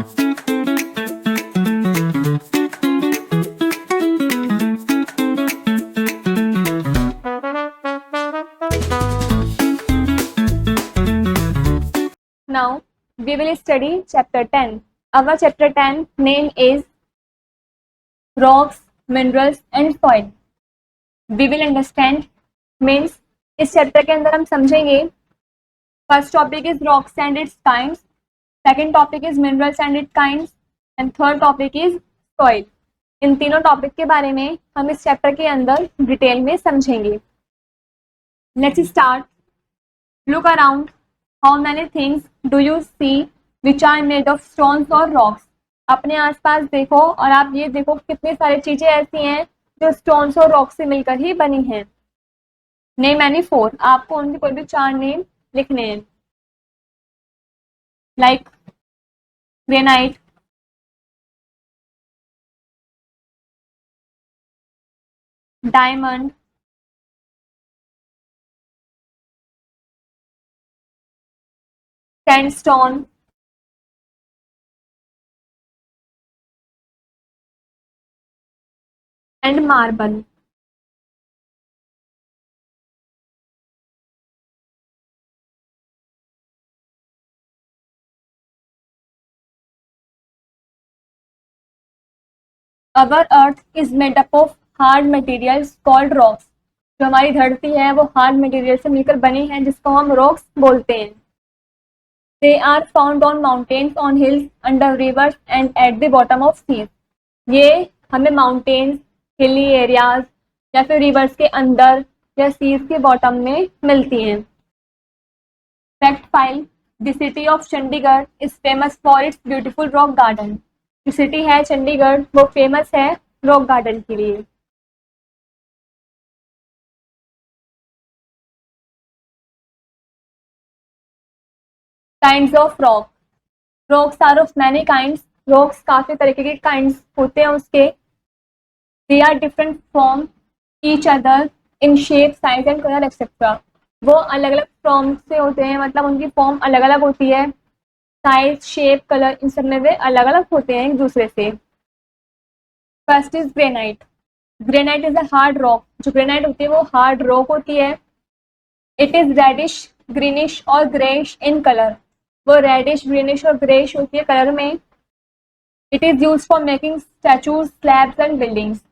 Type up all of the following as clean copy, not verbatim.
Now we will study chapter 10. Our chapter 10 name is rocks, minerals and soil. We will understand means इस chapter के अंदर हम समझेंगे first topic is rocks and its kinds, second topic is minerals and its kinds and third topic is soil. इन तीनों topic के बारे में हम इस चैप्टर के अंदर डिटेल में समझेंगे। Let's start. Look around, how many things do you see which are made of stones और रॉक्स। अपने आसपास देखो और आप ये देखो कितनी सारी चीजें ऐसी हैं जो स्टोन्स और रॉक से मिलकर ही बनी हैं। नेम एनी फोर, आपको उनके कोई भी चार नेम लिखने हैं। Like granite, diamond, sandstone, and marble. Our earth is made up of hard materials called rocks. जो हमारी धरती है वो हार्ड मटेरियल से मिलकर बनी है जिसको हम रॉक्स बोलते हैं। They are found on mountains, on hills, under rivers and at the bottom of seas. ये हमें माउंटेन्स, हिली एरियाज या फिर रिवर्स के अंदर या सीज के बॉटम में मिलती हैं। Fact file, the city of Chandigarh is famous for its beautiful rock garden. जो सिटी है चंडीगढ़ वो फेमस है रॉक गार्डन के लिए। Kinds of rock, rocks are of many kinds. Rocks काफी तरीके के काइंड्स होते हैं उसके। They are different from each other in shape, size and colour etcetera. वो अलग अलग फॉर्म से होते हैं, मतलब उनकी फॉर्म अलग अलग होती है, साइज, शेप, कलर इन सब में वे अलग अलग होते हैं एक दूसरे से। First is granite. Granite is a hard rock. जो ग्रेनाइट होती है वो हार्ड रॉक होती है। इट इज रेडिश, ग्रीनिश और ग्रेइश इन कलर। वो रेडिश, ग्रीनिश और ग्रेइश होती है कलर में। It is use for making statues, slabs and buildings.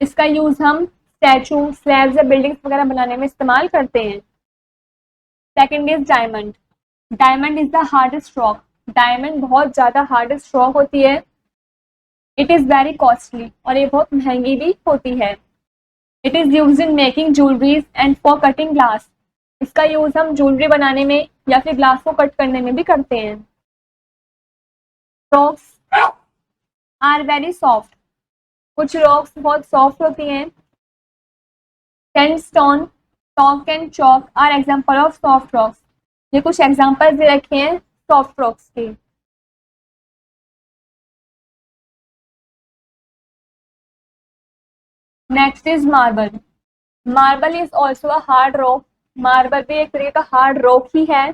इसका यूज हम स्टैचू, स्लैब्स या बिल्डिंग्स वगैरह बनाने में इस्तेमाल करते हैं। Second is diamond. Diamond is the hardest rock. Diamond बहुत ज्यादा हार्डेस्ट रॉक होती है। इट इज वेरी कॉस्टली और ये बहुत महंगी भी होती है। It is use in making jewelleries and for cutting glass. इसका यूज हम ज्वेलरी बनाने में या फिर ग्लास को कट करने में भी करते हैं। Rocks are very soft. कुछ रॉक्स बहुत सॉफ्ट होती हैं। Sandstone, chalk and chalk are example of soft rocks. ये कुछ एग्जाम्पल दे रखे हैं सॉफ्ट रॉक्स के। Next is marble. Marble is also a hard rock. Marble भी एक तरीके का हार्ड रॉक ही है।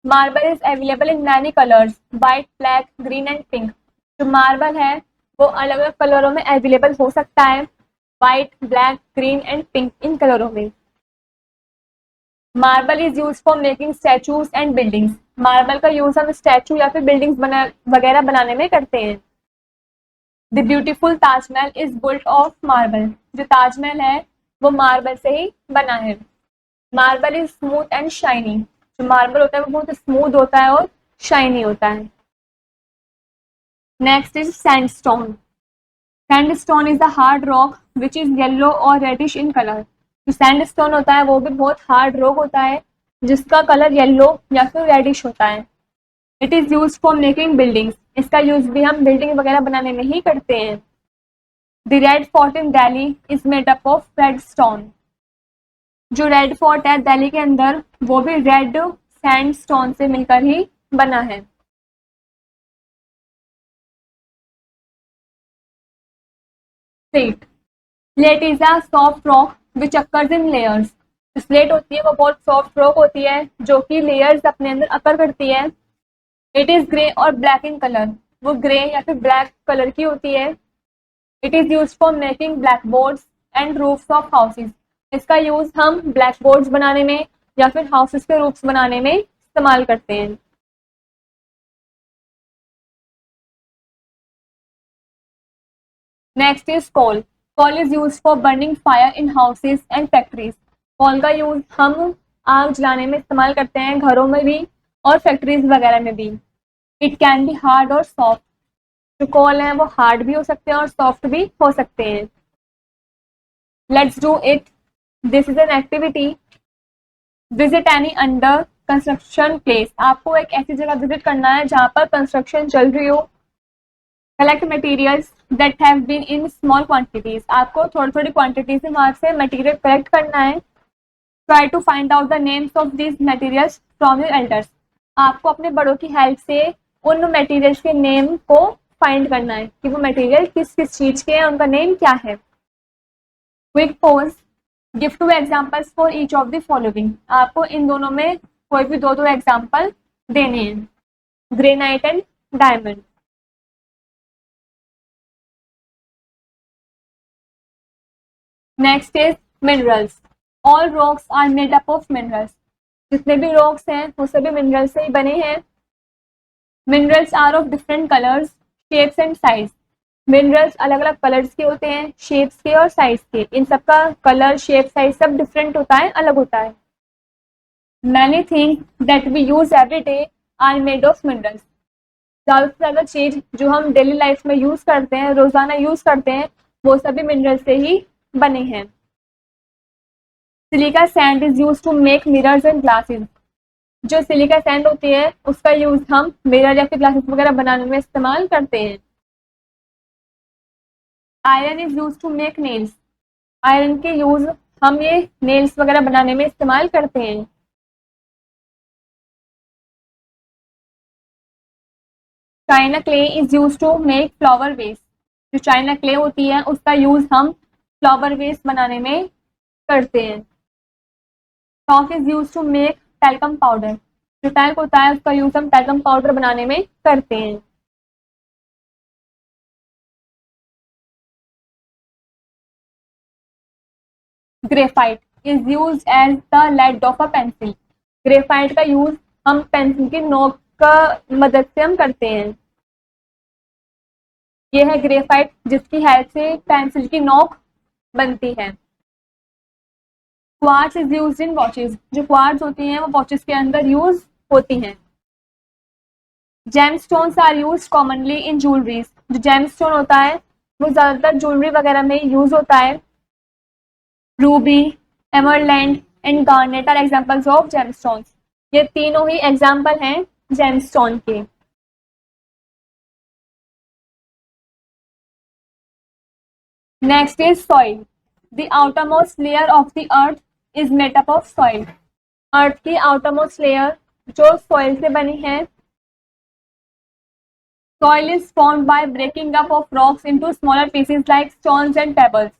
Marble is available in many colours, white, black, green and pink. जो मार्बल है वो अलग अलग कलरों में अवेलेबल हो सकता है, white, black, green and pink इन कलरों में। Marble is use for making statues and buildings. Marble का यूज हम स्टैचू या फिर बिल्डिंग्स वगैरह बनाने में करते हैं। The beautiful Taj Mahal is built of marble. जो ताजमहल है वो मार्बल से ही बना है। Marble is smooth and shiny. जो मार्बल होता है वो बहुत स्मूथ होता है और शाइनी होता है। Next is sandstone. Sandstone is a hard rock which is yellow और रेडिश इन कलर। जो सैंडस्टोन होता है वो भी बहुत हार्ड रॉक होता है जिसका कलर येलो या फिर रेडिश होता है। It is use for making buildings. इसका यूज भी हम बिल्डिंग वगैरह बनाने में ही करते हैं। The red fort in Delhi is made up of red stone. जो रेड फोर्ट है दिल्ली के अंदर वो भी रेड सैंडस्टोन से मिलकर ही बना है। Slate. Slate is a soft rock which occurs in layers. Slate होती है वो बहुत सॉफ्ट रॉक होती है जो कि लेयर्स अपने अंदर अकर करती है। इट इज ग्रे और ब्लैक इन कलर। वो ग्रे या फिर ब्लैक कलर की होती है। It is use for making black boards and roofs of houses. इसका यूज हम ब्लैक बोर्ड्स बनाने में या फिर हाउसेज के रूफ्स बनाने में इस्तेमाल करते हैं। Next is coal. Coal is use for burning fire in houses and factories. Coal का यूज हम आग जलाने में इस्तेमाल करते हैं, घरों में भी और फैक्ट्रीज वगैरह में भी। इट कैन बी हार्ड और सॉफ्ट। जो कोल है वो हार्ड भी हो सकते हैं और सॉफ्ट भी हो सकते हैं। Let's do it. This is an activity. Visit any under construction place. आपको एक ऐसी जगह विजिट करना है जहां पर कंस्ट्रक्शन चल रही हो। Collect materials that have been in small quantities. आपको थोड़ी थोड़ी क्वांटिटी से वहां से मटेरियल कलेक्ट करना है। Try to find out the names of these materials from your elders. आपको अपने बड़ों की हेल्प से उन मटेरियल्स के नेम को फाइंड करना है कि वो मटेरियल किस किस चीज के हैं, उनका नेम क्या है। Quick pose. Give two examples for each of the following. आपको इन दोनों में कोई भी दो दो एग्जाम्पल देने हैं। Granite and diamond. Next is minerals. All rocks are made up of minerals. जितने भी रॉक्स हैं वो सभी मिनरल्स से ही बने हैं। Minerals are of different colours, shapes and size. Minerals अलग अलग कलर्स के होते हैं, शेप्स के और साइज के। इन सबका कलर, शेप, साइज सब डिफरेंट होता है, अलग होता है। Many things that we use every day are made of minerals. ज़्यादा से ज़्यादा चीज जो हम डेली लाइफ में यूज करते हैं, रोजाना यूज करते हैं, वो सभी मिनरल से ही बने हैं। Silica sand is use to make mirrors and glasses. जो सिलिका सैंड होती है उसका यूज हम मिरर या फिर ग्लासेस वगैरह बनाने में इस्तेमाल करते हैं। Iron is use to make nails. Iron के यूज हम ये नेल्स वगैरह बनाने में इस्तेमाल करते हैं। China clay is use to make flower vase. जो चाइना क्ले होती है उसका यूज हम फ्लावर वेस्ट बनाने में करते हैं। Talc is use to make talcum powder. जो टैल्क होता है उसका यूज हम टैल्कम पाउडर बनाने में करते हैं। Graphite is use as the lead of a pencil. Graphite का यूज हम पेंसिल की नोक का मदद से हम करते हैं। यह है ग्रेफाइट जिसकी हेल्प से पेंसिल की नोक बनती है। Quartz is use in watches. जो क्वार्ट्ज होती हैं वो वॉचेस के अंदर यूज होती हैं। Gemstones are use commonly in jewelleries. जो जेमस्टोन होता है वो ज्यादातर ज्वेलरी वगैरह में यूज होता है। Ruby, emerald and garnet are examples of gemstones. ये तीनों ही एग्जांपल हैं जेमस्टोन के। Next is soil. The outermost layer of the earth is made up of soil. Earth की आउटरमोस्ट लेयर जो सॉइल से बनी है। Soil is formed by breaking up of rocks into smaller pieces like stones and pebbles.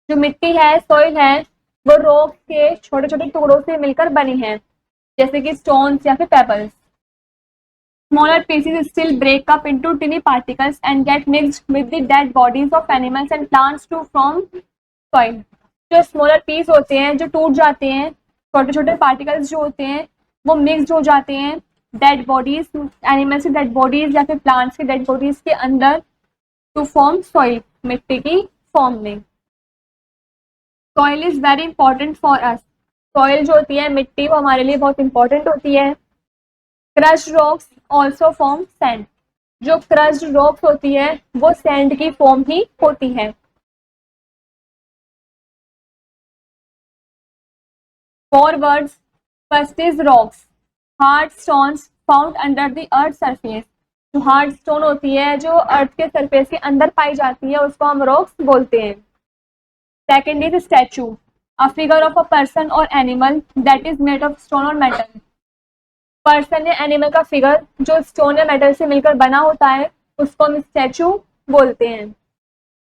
जो मिट्टी है, soil है, वो रॉक के छोटे छोटे टुकड़ों से मिलकर बनी है, जैसे कि स्टोन्स या फिर pebbles. Smaller pieces still break up into tiny particles and get mixed with the dead bodies of animals and plants to form soil. जो स्मॉलर पीस होते हैं जो टूट जाते हैं, छोटे छोटे पार्टिकल्स जो होते हैं वो मिक्सड हो जाते हैं डेड बॉडीज, एनिमल्स की डेड बॉडीज या फिर प्लांट्स की डेड बॉडीज के अंदर टू फॉर्म सॉइल, मिट्टी की फॉर्म में। Soil is very important for us. Soil जो होती है, मिट्टी, वो हमारे लिए बहुत इंपॉर्टेंट होती है। Crushed rocks also form sand. जो क्रश्ड रॉक्स होती है वो सैंड की फॉर्म ही होती है। Four words. First is rocks. Hard stones found under the earth surface. जो हार्ड स्टोन होती है जो अर्थ के सरफेस के अंदर पाई जाती है उसको हम रॉक्स बोलते हैं। Second is statue. A figure of a person और animal that is made of stone और मेटल। पर्सन या एनिमल का फिगर जो स्टोन या मेटल से मिलकर बना होता है उसको हम स्टैचू बोलते हैं।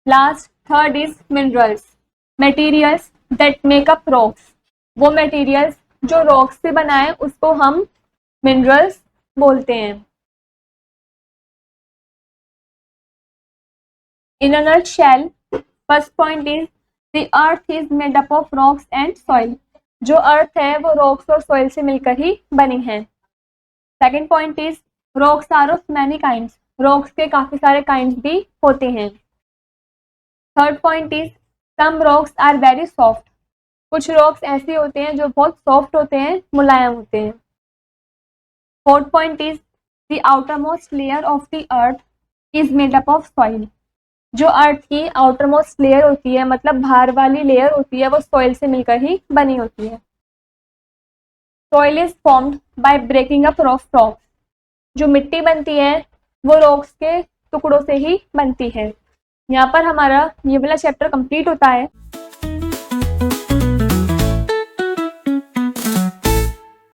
Last, third is minerals. Materials that make up rocks. वो मटेरियल्स जो रॉक्स से बना है उसको हम मिनरल्स बोलते हैं। In a nutshell, first point is the earth is made up of rocks and soil. जो अर्थ है वो रॉक्स और सॉइल से मिलकर ही बनी है. Second point is rocks are of many kinds. Rocks के काफी सारे काइंड्स भी होते हैं. Third point is some rocks are very soft. कुछ रॉक्स ऐसे होते हैं जो बहुत सॉफ्ट होते हैं, मुलायम होते हैं. Fourth point is the outer most layer of the earth is made up of soil. जो अर्थ की आउटर मोस्ट लेयर होती है, मतलब बाहर वाली लेयर होती है, वो सॉइल से मिलकर ही बनी होती है. Soil is formed by breaking up of rocks. जो मिट्टी बनती है वो रॉक्स के टुकड़ों से ही बनती है. यहाँ पर हमारा ये वाला चैप्टर कंप्लीट होता है.